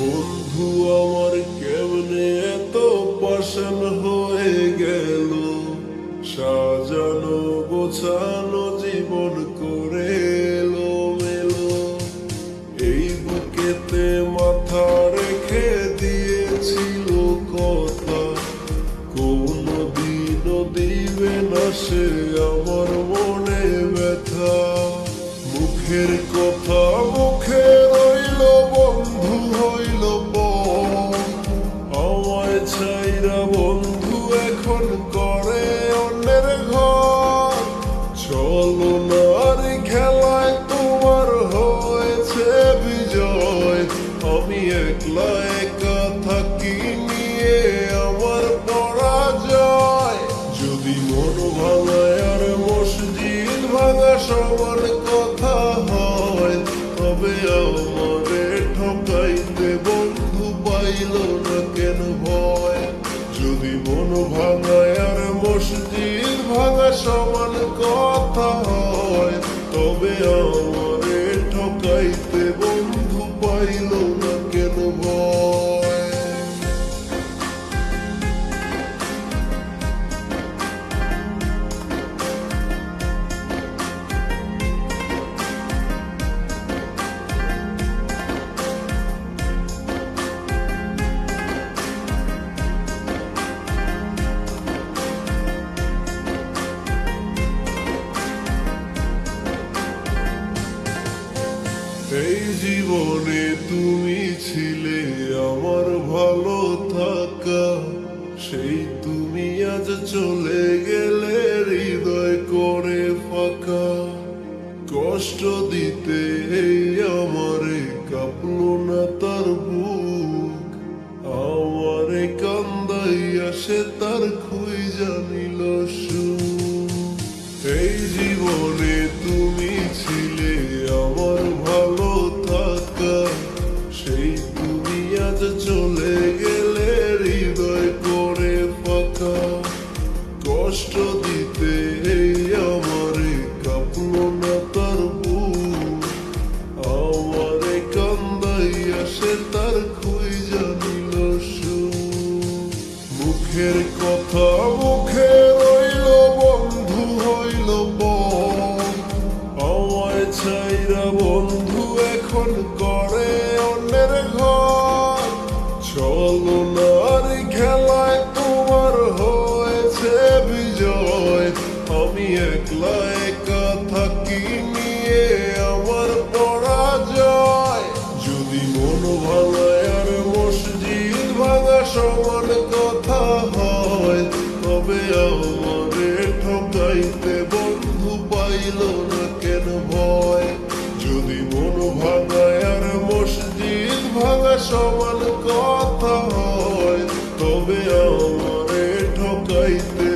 বন্ধু আমার কেমনে এত পাষাণ হয়ে গেল, সাজানো গোছানো জীবন করে এলো মেলো। এই বুকেতে মাথা রেখে দিয়েছিল কথা, কোনদিনও দিবে না সে আমার মনে ব্যথা। মুখের কথা মুখে রইল, বন্ধু হইল পর। আমায় ছাইরা বন্ধু এখন করে অন্যের ঘর। চলো নার খেলায় তোমার হয়েছে বিজয়, আমি একলা একা থাকি নিয়ে আমার পরাজয়। যদি মন ভাঙায় আর মসজিদ ভাঙা সমান কথা হয়, তবে আমারে ঠকাইতে বন্ধু পাইল না কেন ভয়। যদি মন ভাঙায় আর মসজিদ ভাঙা সমান কথা হয়, তবে আমারে ঠকাইতে বন্ধু পাইল না কেন ভয়। এই জীবনে তুমি ছিলে আমার ভালো থাকা, সেই তুমি আজ চলে গেলে হৃদয় করে ফাঁকা। কষ্ট দিতে এই আমারে কাঁপলো না তার বুক, আমারে কান্দাইয়া সে তার খুই জানিল সুখ। এই জীবনে তুমি ছিলে আমার ভালো থাকা, সেই তুমি আজ চলে গেলে হৃদয় করে ফাঁকা। কষ্ট দিতে এই আমারে কাঁপলো না তার বুক, আমারে কান্দাইয়া সে তার খুই জানিল সুখ। মুখের কথা মুখে রইল, বন্ধু হইল পর। আমায় ছাইরা বন্ধু এখন করে অন্যের ঘর। চলো নার খেলায় তোমার হয়েছে বিজয়, আমি একলা একা থাকি নিয়ে আমার পরাজয়। যদি মন ভাঙায় আর মসজিদ ভাঙা সমান কথা হয়, তবে আমারে ঠকাইতে বন্ধু পাইল না কেন ভয়। যদি মন ভাঙায় আর মসজিদ ভাঙা সমান কথা হয়, তবে আমারে ঠকাইতে